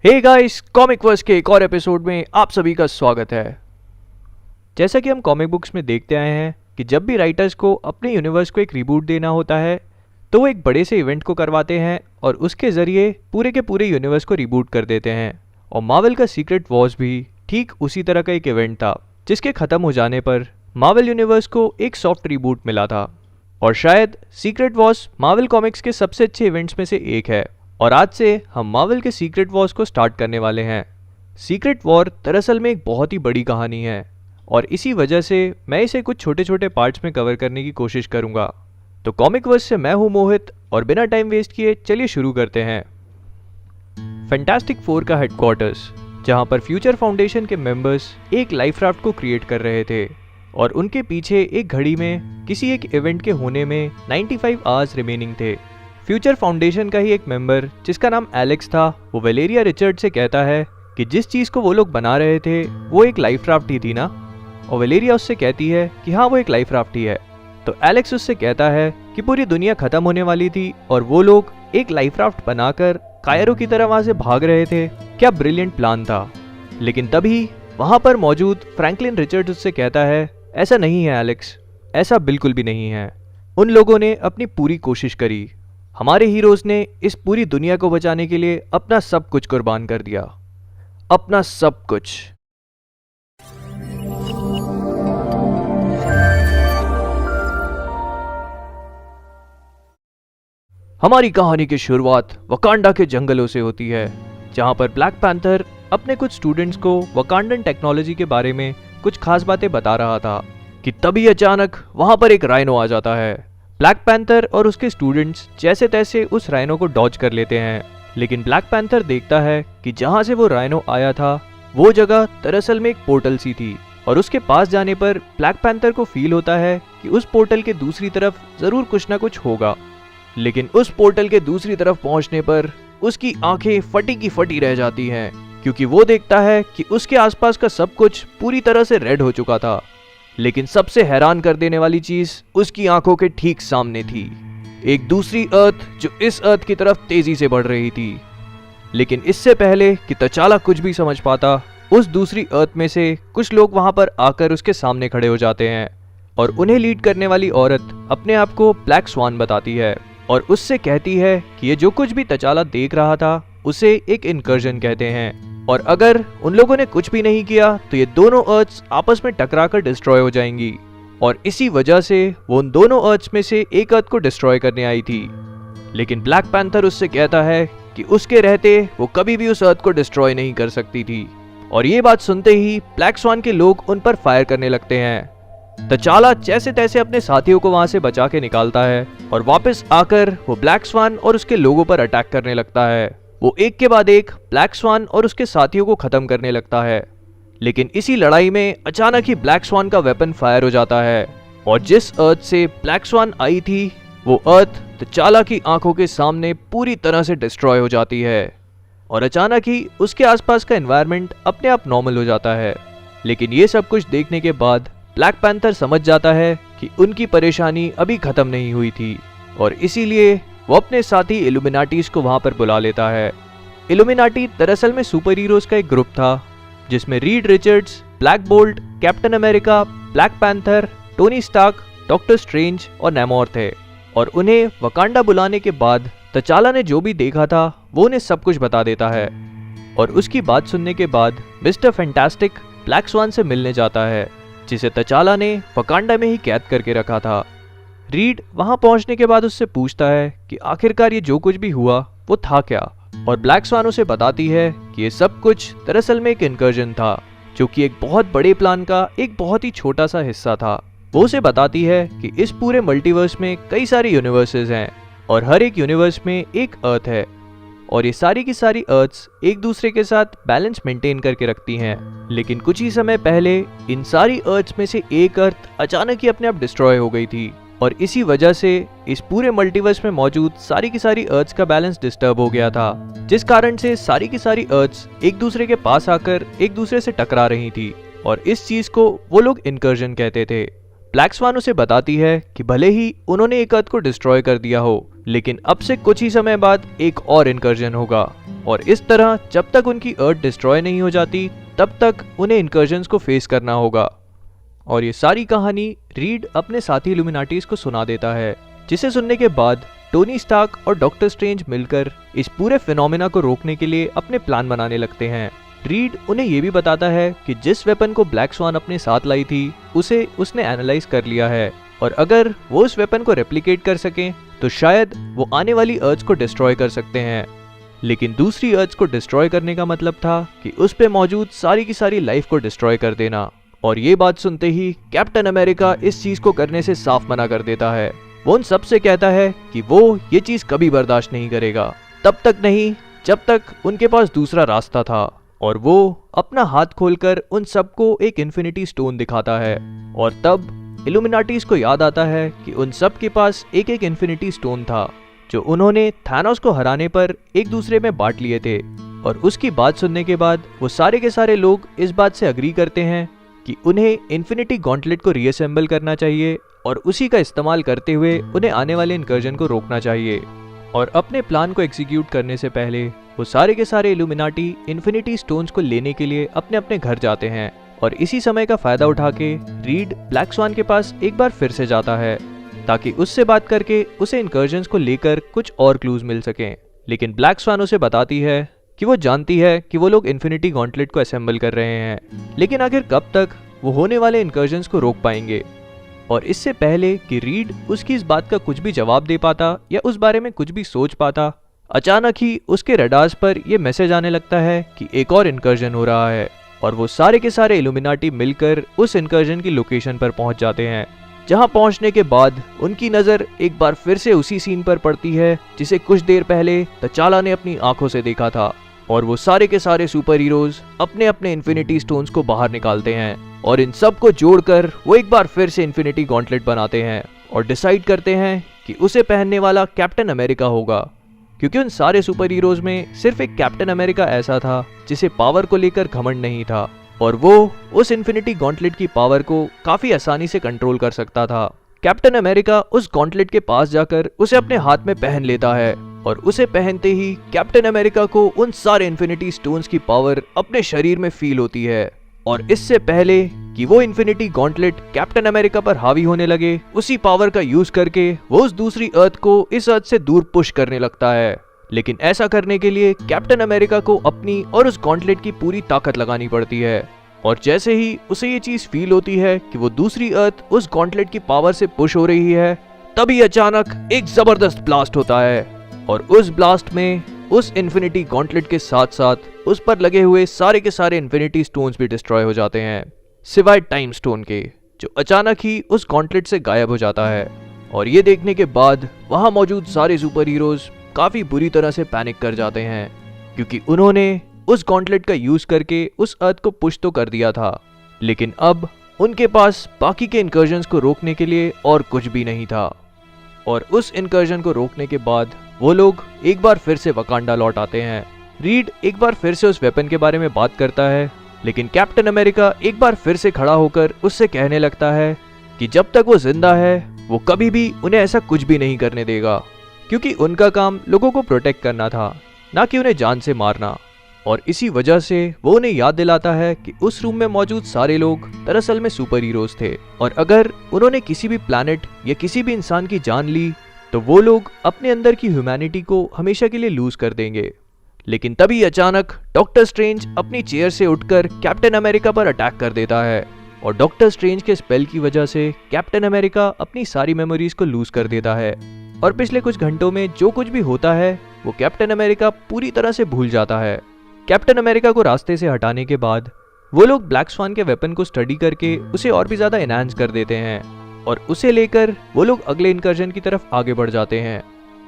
Hey guys, comic verse के एक और एपिसोड में आप सभी का स्वागत है। जैसा कि हम कॉमिक बुक्स में देखते आए हैं कि जब भी राइटर्स को अपने यूनिवर्स को एक रीबूट देना होता है तो वो एक बड़े से इवेंट को करवाते हैं और उसके ज़रिए पूरे के पूरे यूनिवर्स को रीबूट कर देते हैं। और मार्वल का सीक्रेट वॉर्स भी ठीक उसी तरह का एक इवेंट था जिसके ख़त्म हो जाने पर मार्वल यूनिवर्स को एक सॉफ्ट रीबूट मिला था। और शायद सीक्रेट वॉर्स मार्वल कॉमिक्स के सबसे अच्छे इवेंट्स में से एक है। और आज से हम मार्वल के सीक्रेट वॉर्स को स्टार्ट करने वाले हैं। सीक्रेट वॉर दरअसल में एक बहुत ही बड़ी कहानी है और इसी वजह से मैं इसे कुछ छोटे छोटे पार्ट्स में कवर करने की कोशिश करूंगा। तो कॉमिक वर्स से मैं हूं मोहित और बिना टाइम वेस्ट किए चलिए शुरू करते हैं। फैंटास्टिक फोर का हेडक्वार्टर्स, जहां पर फ्यूचर फाउंडेशन के मेंबर्स एक लाइफ राफ्ट को क्रिएट कर रहे थे और उनके पीछे एक घड़ी में किसी एक इवेंट के होने में 95 आवर्स रिमेनिंग थे। फ्यूचर फाउंडेशन का ही एक मेंबर जिसका नाम एलेक्स था, वो वेलेरिया रिचर्ड से कहता है कि जिस चीज़ को वो लोग बना रहे थे वो एक लाइफ राफ्ट ही थी ना। और वेलेरिया उससे कहती है कि हाँ वो एक लाइफ राफ्ट ही है। तो एलेक्स उससे कहता है कि पूरी दुनिया खत्म होने वाली थी और वो लोग एक लाइफ राफ्ट बनाकर कायरो की तरह वहां से भाग रहे थे। क्या ब्रिलियंट प्लान था। लेकिन तभी वहां पर मौजूद फ्रैंकलिन रिचर्ड उससे कहता है, ऐसा नहीं है एलेक्स, ऐसा बिल्कुल भी नहीं है। उन लोगों ने अपनी पूरी कोशिश करी, हमारे हीरोज ने इस पूरी दुनिया को बचाने के लिए अपना सब कुछ कुर्बान कर दिया, अपना सब कुछ। हमारी कहानी की शुरुआत वकांडा के जंगलों से होती है, जहां पर ब्लैक पैंथर अपने कुछ स्टूडेंट्स को वकांडन टेक्नोलॉजी के बारे में कुछ खास बातें बता रहा था कि तभी अचानक वहां पर एक राइनो आ जाता है। ब्लैक पैंथर और उसके स्टूडेंट्स जैसे तैसे उस राइनो को डॉज कर लेते हैं, लेकिन ब्लैक पैंथर देखता है कि जहां से वो राइनो आया था वो जगह दरअसल में एक पोर्टल सी थी। और उसके पास जाने पर ब्लैक पैंथर को फील होता है कि उस पोर्टल के दूसरी तरफ जरूर कुछ ना कुछ होगा। लेकिन उस पोर्टल के दूसरी तरफ पहुंचने पर उसकी आंखें फटी की फटी रह जाती हैं, क्योंकि वो देखता है कि उसके आसपास का सब कुछ पूरी तरह से रेड हो चुका था। लेकिन सबसे हैरान कर देने वाली चीज उसकी आंखों के ठीक सामने थी, एक दूसरी अर्थ जो इस अर्थ की तरफ तेजी से बढ़ रही थी। लेकिन इससे पहले कि तचाला कुछ भी समझ पाता, उस दूसरी अर्थ में से कुछ लोग वहां पर आकर उसके सामने खड़े हो जाते हैं और उन्हें लीड करने वाली औरत अपने आप को ब्लैक स्वान बताती है और उससे कहती है कि ये जो कुछ भी तचाला देख रहा था उसे एक इनकर्जन कहते हैं और अगर उन लोगों ने कुछ भी नहीं किया तो ये दोनों अर्थ्स आपस में टकराकर डिस्ट्रॉय हो जाएंगी। और इसी वजह से वो उन दोनों अर्थ्स में से एक अर्थ को डिस्ट्रॉय करने आई थी। लेकिन ब्लैक पैंथर उससे कहता है कि उसके रहते वो कभी भी उस अर्थ को डिस्ट्रॉय नहीं कर सकती थी। और ये बात सुनते ही ब्लैक स्वान के लोग उन पर फायर करने लगते हैं। तचाला जैसे तैसे अपने साथियों को वहां से बचा के निकालता है और वापस आकर वो ब्लैक स्वान और उसके लोगों पर अटैक करने लगता है। वो एक के बाद एक ब्लैक स्वान और उसके साथियों को खत्म करने लगता है। लेकिन इसी लड़ाई में अचानक ही ब्लैक स्वान का वेपन फायर हो जाता है और जिस अर्थ से ब्लैक स्वान आई थी वो अर्थ तचाला की आंखों के सामने पूरी तरह से डिस्ट्रॉय हो जाती है और अचानक ही उसके आसपास का एनवायरनमेंट अपने आप नॉर्मल हो जाता है। लेकिन ये सब कुछ देखने के बाद ब्लैक पैंथर समझ जाता है कि उनकी परेशानी अभी खत्म नहीं हुई थी और इसीलिए वो अपने साथी इल्यूमिनाटीज को वहां पर बुला लेता है। इल्यूमिनाटी दरअसल में सुपर हीरोज का एक ग्रुप था जिसमें Reed Richards, Black Bolt, Captain America, Black Panther, Tony Stark, Doctor Strange और नेमोर थे। और उन्हें वकांडा बुलाने के बाद तचाला ने जो भी देखा था वो उन्हें सब कुछ बता देता है और उसकी बात सुनने के बाद मिस्टर फैंटास्टिक ब्लैक स्वान से मिलने जाता है जिसे तचाला ने वकांडा में ही कैद करके रखा था। रीड वहां पहुंचने के बाद उससे पूछता है कि आखिरकार ये जो कुछ भी हुआ वो था क्या और ब्लैक स्वान उसे बताती है कि ये सब कुछ दरअसल में एक इनकर्जन था जो कि एक बहुत बड़े प्लान का एक बहुत ही छोटा सा हिस्सा था। वो उसे बताती है कि इस पूरे मल्टीवर्स में कई सारे यूनिवर्सेस हैं और हर एक यूनिवर्स में एक अर्थ है और ये सारी की सारी अर्थ्स एक दूसरे के साथ बैलेंस मेंटेन करके रखती हैं। लेकिन कुछ ही समय पहले इन सारी अर्थ्स में से एक अर्थ अचानक ही अपने आप डिस्ट्रॉय हो गई थी और इसी वजह से इस पूरे मल्टीवर्स में मौजूद सारी की सारी अर्थ्स का बैलेंस डिस्टर्ब हो गया था, जिस कारण से सारी की सारी अर्थ्स एक दूसरे के पास आकर एक दूसरे से टकरा रही थी और इस चीज को वो लोग इनकर्जन कहते थे। ब्लैक स्वान उसे बताती है कि भले ही उन्होंने एक अर्थ को डिस्ट्रॉय कर दिया हो, लेकिन अब से कुछ ही समय बाद एक और इनकर्जन होगा और इस तरह जब तक उनकी अर्थ डिस्ट्रॉय नहीं हो जाती तब तक उन्हें इनकर्जन्स को फेस करना होगा। और ये सारी कहानी रीड अपने साथी इल्यूमिनाटीज को सुना देता है, जिसे सुनने के बाद टोनी स्टार्क और डॉक्टर स्ट्रेंज मिलकर इस पूरे फिनोमेना को रोकने के लिए अपने प्लान बनाने लगते हैं। रीड उन्हें ये भी बताता है कि जिस वेपन को ब्लैक स्वान अपने साथ लाई थी उसे उसने एनालाइज कर लिया है, और अगर वो उस वेपन को रेप्लिकेट कर सकें तो शायद वो आने वाली अर्थ को डिस्ट्रॉय कर सकते हैं। लेकिन दूसरी अर्थ को डिस्ट्रॉय करने का मतलब था कि उस पे मौजूद सारी की सारी लाइफ को डिस्ट्रॉय कर देना। और ये बात सुनते ही कैप्टन अमेरिका इस चीज को करने से साफ मना कर देता है। वो उन सबसे कहता है कि वो ये चीज कभी बर्दाश्त नहीं करेगा, तब तक नहीं जब तक उनके पास दूसरा रास्ता था। और वो अपना हाथ खोलकर उन सबको एक इन्फिनिटी स्टोन दिखाता है, और तब इल्यूमिनाटीज को याद आता है कि उन सब के पास एक एक इन्फिनिटी स्टोन था जो उन्होंने थानोस को हराने पर एक दूसरे में बांट लिए थे। और उसकी बात सुनने के बाद वो सारे के सारे लोग इस बात से अग्री करते हैं कि उन्हें इन्फिनिटी गॉन्टलेट को रीअसेंबल करना चाहिए और उसी का इस्तेमाल करते हुए उन्हें आने वाले इनकर्जन को रोकना चाहिए। और अपने प्लान को एग्जीक्यूट करने से पहले वो सारे के सारे इल्यूमिनाटी इन्फिनिटी स्टोन्स को लेने के लिए अपने अपने घर जाते हैं। और इसी समय का फायदा उठा के रीड ब्लैक स्वान के पास एक बार फिर से जाता है ताकि उससे बात करके उसे इनकर्जन्स को लेकर कुछ और क्लूज मिल सकें। लेकिन ब्लैक स्वान उसे बताती है कि वो जानती है कि वो लोग इन्फिनिटी गॉन्टलेट को असेंबल कर रहे हैं, लेकिन आखिर कब तक वो होने वाले इनकर्जन्स को रोक पाएंगे। और इससे पहले कि रीड उसकी इस बात का कुछ भी जवाब दे पाता या उस बारे में कुछ भी सोच पाता, अचानक ही उसके रडार्स पर यह मैसेज आने लगता है कि एक और इनकर्जन हो रहा है। और वो सारे के सारे इल्यूमिनाटी मिलकर उस इनकर्जन की लोकेशन पर पहुंच जाते हैं, जहां पहुंचने के बाद उनकी नजर एक बार फिर से उसी सीन पर पड़ती है जिसे कुछ देर पहले तचाला ने अपनी आंखों से देखा था। और वो सारे के सारे सुपर हीरोज अपने अपने इन्फिनिटी स्टोन्स को बाहर निकालते हैं और इन सब को जोड़कर वो एक बार फिर से इन्फिनिटी गॉन्टलेट बनाते हैं और डिसाइड करते हैं कि उसे पहनने वाला कैप्टन अमेरिका होगा, क्योंकि उन सारे सुपर हीरोज में सिर्फ एक कैप्टन अमेरिका ऐसा था जिसे पावर को लेकर घमंड नहीं था, और वो उस इन्फिनिटी गॉन्टलेट की पावर को काफी आसानी से कंट्रोल कर सकता था। कैप्टन अमेरिका उस गॉन्टलेट के पास जाकर उसे अपने हाथ में पहन लेता है, और उसे पहनते ही कैप्टन अमेरिका को उन सारे इन्फिनिटी स्टोन्स की पावर अपने शरीर में फील होती है। और इससे पहले कि वो इन्फिनिटी गॉन्टलेट कैप्टन अमेरिका पर हावी होने लगे, उसी पावर का यूज करके वो उस दूसरी अर्थ को इस अर्थ से दूर पुश करने लगता है। लेकिन ऐसा करने के लिए कैप्टन अमेरिका को अपनी और उस गॉन्टलेट की पूरी ताकत लगानी पड़ती है। और जैसे ही उसे ये चीज फील होती है कि वो दूसरी अर्थ उस गॉन्टलेट की पावर से पुश हो रही है, तभी अचानक एक जबरदस्त ब्लास्ट होता है, और उस ब्लास्ट में उस इन्फिनिटी गॉन्टलेट के साथ साथ उस पर लगे हुए सारे के सारे इन्फिनिटी स्टोन्स भी डिस्ट्रॉय हो जाते हैं, सिवाय टाइम स्टोन के, जो अचानक ही उस गॉन्टलेट से गायब हो जाता है। और ये देखने के बाद वहां मौजूद सारे सुपर हीरोज काफी बुरी तरह से पैनिक कर जाते हैं, क्योंकि उन्होंने उस गॉन्टलेट का यूज करके उस अर्थ को पुश तो कर दिया था, लेकिन अब उनके पास बाकी के इनकर्जन्स को रोकने के लिए और कुछ भी नहीं था। और उस इनकर्जन को रोकने के बाद वो लोग एक बार फिर से वकांडा लौट आते हैं। रीड एक बार फिर से उस वेपन के बारे में बात करता है, लेकिन कैप्टन अमेरिका एक बार फिर से खड़ा होकर उससे कहने लगता है कि जब तक वो जिंदा है वो कभी भी उन्हें ऐसा कुछ भी नहीं करने देगा, क्योंकि उनका काम लोगों को प्रोटेक्ट करना था, ना कि उन्हें जान से मारना। और इसी वजह से वो उन्हें याद दिलाता है कि उस रूम में मौजूद सारे लोग दरअसल में सुपर हीरोज थे, और अगर उन्होंने किसी भी प्लैनेट या किसी भी इंसान की जान ली तो वो लोग अपने अंदर की ह्यूमैनिटी को हमेशा के लिए लूज कर देंगे। लेकिन तभी अचानक डॉक्टर स्ट्रेंज अपनी चेयर से उठकर कैप्टन अमेरिका पर अटैक कर देता है, और डॉक्टर स्ट्रेंज के स्पेल की वजह से कैप्टन अमेरिका अपनी सारी मेमोरीज को लूज कर देता है, और पिछले कुछ घंटों में जो कुछ भी होता है वो कैप्टन अमेरिका पूरी तरह से भूल जाता है। कैप्टन अमेरिका को रास्ते से हटाने के बाद वो लोग ब्लैक स्वान के वेपन को स्टडी करके उसे और भी ज्यादा एनहांस कर देते हैं, और उसे लेकर वो लोग अगले इनकर्जन की तरफ आगे बढ़ जाते हैं।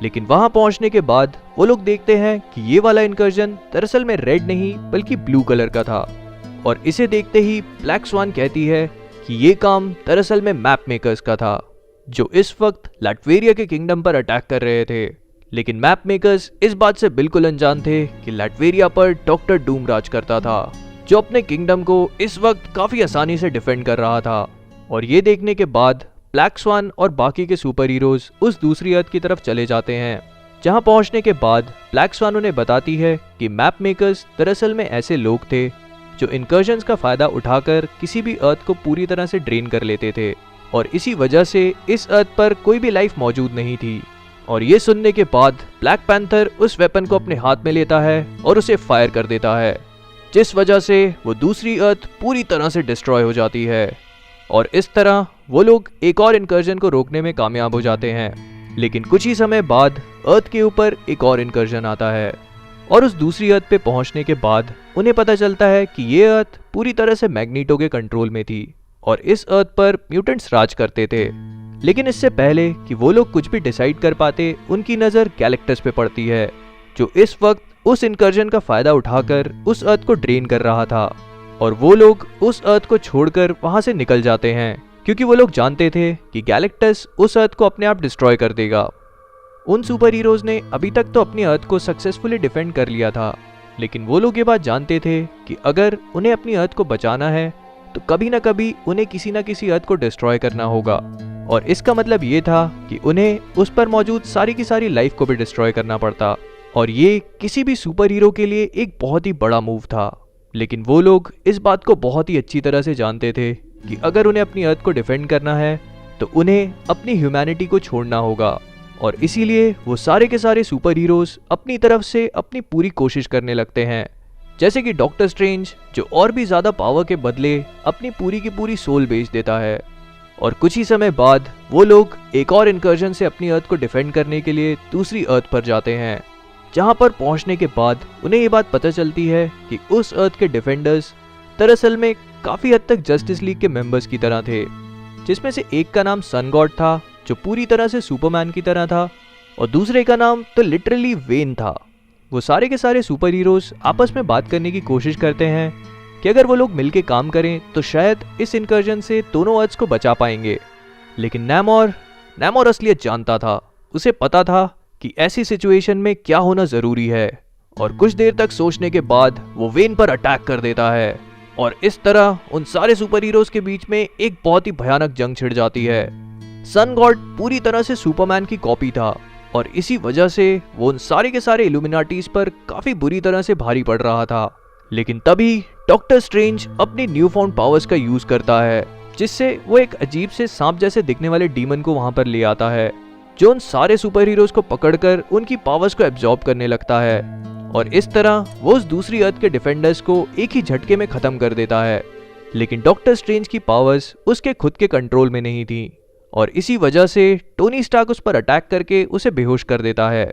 लेकिन वहां पहुंचने के बाद वो लोग देखते हैं कि ये वाला इनकर्जन दरअसल में रेड नहीं बल्कि ब्लू कलर का था, और इसे देखते ही ब्लैक स्वान कहती है कि ये काम दरअसल में मैप मेकर्स का था, जो इस वक्त लैटवेरिया के किंगडम पर अटैक कर रहे थे। लेकिन मैप मेकर्स इस बात से बिल्कुल अनजान थे कि लैटवेरिया पर डॉक्टर डूम राज करता था, जो अपने किंगडम को इस वक्त काफी आसानी से डिफेंड कर रहा था। और ये देखने के बाद ब्लैक स्वान और बाकी के सुपर हीरोज उस दूसरी अर्थ की तरफ चले जाते हैं, जहां पहुंचने के बाद ब्लैक स्वान उन्हें बताती है कि मैप मेकर्स दरअसल में ऐसे लोग थे जो इनकर्जन्स का फायदा उठाकर किसी भी अर्थ को पूरी तरह से ड्रेन कर लेते थे और इसी वजह से इस अर्थ पर कोई भी लाइफ मौजूद नहीं थी। और ये सुनने के बाद ब्लैक पैंथर उस वेपन को अपने हाथ में लेता है और उसे फायर कर देता है, जिस वजह से वो दूसरी अर्थ पूरी तरह से डिस्ट्रॉय हो जाती है। और इस तरह वो लोग एक और इनकर्जन को रोकने में कामयाब हो जाते हैं। लेकिन कुछ ही समय बाद अर्थ के ऊपर एक और इनकर्जन आता है और उस दूसरी अर्थ पे पहुंचने के बाद उन्हें पता चलता है कि ये अर्थ पूरी तरह से मैग्नीटो के कंट्रोल में थी और इस अर्थ पर म्यूटेंट्स राज करते थे। लेकिन इससे पहले कि वो लोग कुछ भी डिसाइड कर पाते, उनकी नज़र गैलेक्टस पे पड़ती है, जो इस वक्त उस इनकर्जन का फायदा उठाकर उस अर्थ को ड्रेन कर रहा था। और वो लोग उस अर्थ को छोड़कर वहां से निकल जाते हैं क्योंकि वो लोग जानते थे कि गैलेक्टस उस अर्थ को अपने आप डिस्ट्रॉय कर देगा। उन सुपर हीरोज ने अभी तक तो अपनी अर्थ को सक्सेसफुली डिफेंड कर लिया था, लेकिन वो लोग ये बात जानते थे कि अगर उन्हें अपनी अर्थ को बचाना है तो कभी ना कभी उन्हें किसी ना किसी अर्थ को डिस्ट्रॉय करना होगा। और इसका मतलब ये था कि उन्हें उस पर मौजूद सारी की सारी लाइफ को भी डिस्ट्रॉय करना पड़ता और ये किसी भी सुपर हीरो के लिए एक बहुत ही बड़ा मूव था। लेकिन वो लोग इस बात को बहुत ही अच्छी तरह से जानते थे कि अगर उन्हें अपनी अर्थ को डिफेंड करना है तो उन्हें अपनी ह्यूमैनिटी को छोड़ना होगा। और इसीलिए वो सारे के सारे सुपर हीरोज अपनी तरफ से अपनी पूरी कोशिश करने लगते हैं, जैसे कि डॉक्टर स्ट्रेंज जो और भी ज़्यादा पावर के बदले अपनी पूरी की पूरी सोल बेच देता है। और कुछ ही समय बाद वो लोग एक और इनकर्जन से अपनी अर्थ को डिफेंड करने के लिए दूसरी अर्थ पर जाते हैं, जहां पर पहुंचने के बाद उन्हें ये बात पता चलती है कि उस अर्थ के डिफेंडर्स दरअसल में काफ़ी हद तक जस्टिस लीग के मेंबर्स की तरह थे, जिसमें से एक का नाम सन गॉड था जो पूरी तरह से सुपरमैन की तरह था और दूसरे का नाम तो लिटरली वेन था। वो सारे के सारे सुपर हीरोज आपस में बात करने की कोशिश करते हैं कि अगर वो लोग मिलके काम करें तो शायद इस इनकर्जन से दोनों अर्थ को बचा पाएंगे। लेकिन नैमोर असलियत जानता था, उसे पता था कि ऐसी सिचुएशन में क्या होना ज़रूरी है। और कुछ देर तक सोचने के बाद वो वेन पर अटैक कर देता है और इस तरह उन सारे सुपर हीरोज के बीच में एक बहुत ही भयानक जंग छिड़ जाती है। सन गॉड पूरी तरह से सुपरमैन की कॉपी था और इसी वजह से वो उन सारे के सारे इल्यूमिनाटीज पर काफ़ी बुरी तरह से भारी पड़ रहा था। लेकिन तभी डॉक्टर स्ट्रेंज अपनी न्यू फाउंड पावर्स का यूज़ करता है, जिससे वो एक अजीब से सांप जैसे दिखने वाले डीमन को वहां पर ले आता है, जो उन सारे सुपर हीरोज को पकड़कर उनकी पावर्स को एब्जॉर्ब करने लगता है। और इस तरह वो उस दूसरी अर्थ के डिफेंडर्स को एक ही झटके में ख़त्म कर देता है। लेकिन डॉक्टर स्ट्रेंज की पावर्स उसके खुद के कंट्रोल में नहीं थी और इसी वजह से टोनी स्टार्क उस पर अटैक करके उसे बेहोश कर देता है।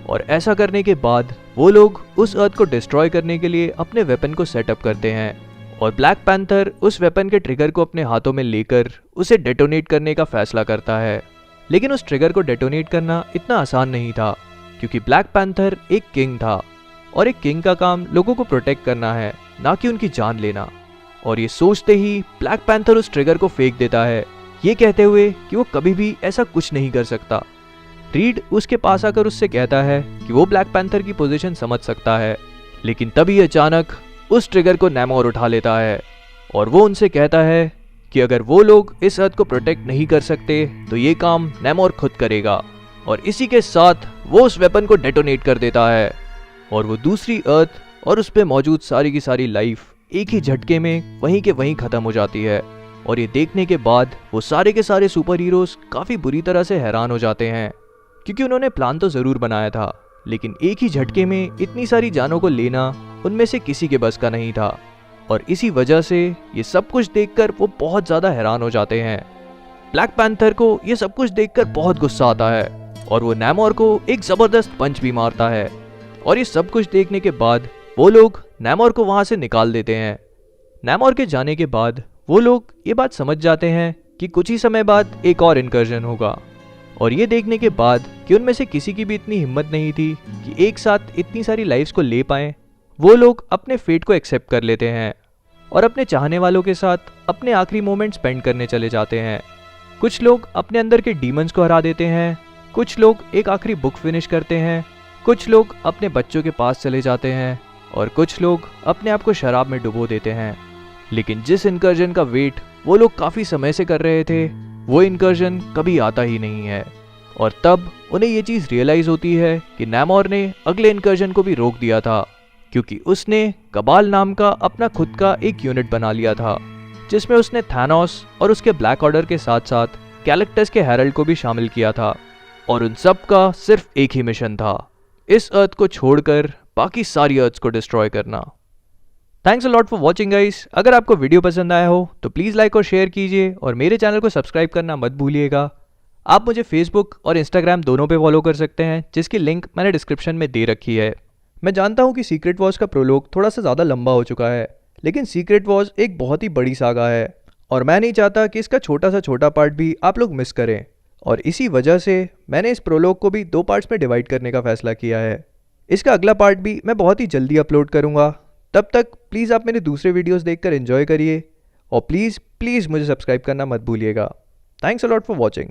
और ऐसा करने के बाद वो लोग उस अर्थ को डिस्ट्रॉय करने के लिए अपने वेपन को सेटअप करते हैं और ब्लैक पैंथर उस वेपन के ट्रिगर को अपने हाथों में लेकर उसे डेटोनेट करने का फैसला करता है। लेकिन उस ट्रिगर को डेटोनेट करना इतना आसान नहीं था, क्योंकि ब्लैक पैंथर एक किंग था और एक किंग का काम लोगों को प्रोटेक्ट करना है, ना कि उनकी जान लेना। और ये सोचते ही ब्लैक पैंथर उस ट्रिगर को फेंक देता है, ये कहते हुए कि वो कभी भी ऐसा कुछ नहीं कर सकता। रीड उसके पास आकर उससे कहता है कि वो ब्लैक पैंथर की पोजीशन समझ सकता है, लेकिन तभी अचानक उस ट्रिगर को नैमोर उठा लेता है और वो उनसे कहता है कि अगर वो लोग इस अर्थ को प्रोटेक्ट नहीं कर सकते तो ये काम नैमोर खुद करेगा। और इसी के साथ वो उस वेपन को डेटोनेट कर देता है और वो दूसरी अर्थ और उस पे मौजूद सारी की सारी लाइफ एक ही झटके में वहीं के वहीं ख़त्म हो जाती है। और ये देखने के बाद वो सारे के सारे सुपर हीरोज काफ़ी बुरी तरह से हैरान हो जाते हैं, क्योंकि उन्होंने प्लान तो ज़रूर बनाया था, लेकिन एक ही झटके में इतनी सारी जानों को लेना उनमें से किसी के बस का नहीं था। और इसी वजह से ये सब कुछ देखकर वो बहुत ज़्यादा हैरान हो जाते हैं। ब्लैक पैंथर को ये सब कुछ देखकर बहुत गुस्सा आता है और वो नैमोर को एक ज़बरदस्त पंच भी मारता है। और ये सब कुछ देखने के बाद वो लोग नैमोर को वहाँ से निकाल देते हैं। नैमोर के जाने के बाद वो लोग ये बात समझ जाते हैं कि कुछ ही समय बाद एक और इनकर्जन होगा। और ये देखने के बाद कि उनमें से किसी की भी इतनी हिम्मत नहीं थी कि एक साथ इतनी सारी लाइफ्स को ले पाएं, वो लोग अपने फेट को एक्सेप्ट कर लेते हैं और अपने चाहने वालों के साथ अपने आखिरी मोमेंट स्पेंड करने चले जाते हैं। कुछ लोग अपने अंदर के डीमंस को हरा देते हैं, कुछ लोग एक आखिरी बुक फिनिश करते हैं, कुछ लोग अपने बच्चों के पास चले जाते हैं और कुछ लोग अपने आप को शराब में डुबो देते हैं। लेकिन जिस इनकर्जन का वेट वो लोग काफ़ी समय से कर रहे थे, वो इनकर्जन कभी आता ही नहीं है। और तब उन्हें ये चीज़ रियलाइज़ होती है कि नैमोर ने अगले इनकर्जन को भी रोक दिया था, क्योंकि उसने कबाल नाम का अपना खुद का एक यूनिट बना लिया था, जिसमें उसने थानोस और उसके ब्लैक ऑर्डर के साथ साथ गैलेक्टस के हेरल्ड को भी शामिल किया था। और उन सब का सिर्फ एक ही मिशन था, इस अर्थ को छोड़कर बाकी सारी अर्थ्स को डिस्ट्रॉय करना। Thanks a lot for watching guys. अगर आपको वीडियो पसंद आया हो तो प्लीज़ लाइक और शेयर कीजिए और मेरे चैनल को सब्सक्राइब करना मत भूलिएगा। आप मुझे फेसबुक और इंस्टाग्राम दोनों पे फॉलो कर सकते हैं, जिसकी लिंक मैंने डिस्क्रिप्शन में दे रखी है। मैं जानता हूँ कि सीक्रेट वॉर्स का प्रोलॉग थोड़ा सा ज़्यादा लंबा हो चुका है, लेकिन सीक्रेट वॉर्स एक बहुत ही बड़ी सागा है और मैं नहीं चाहता कि इसका छोटा सा छोटा पार्ट भी आप लोग मिस करें। और इसी वजह से मैंने इस प्रोलॉग को भी 2 पार्ट्स में डिवाइड करने का फैसला किया है। इसका अगला पार्ट भी मैं बहुत ही जल्दी अपलोड करूँगा। तब तक प्लीज़ आप मेरे दूसरे वीडियोस देखकर एंजॉय करिए और प्लीज़ मुझे सब्सक्राइब करना मत भूलिएगा। Thanks a lot for watching.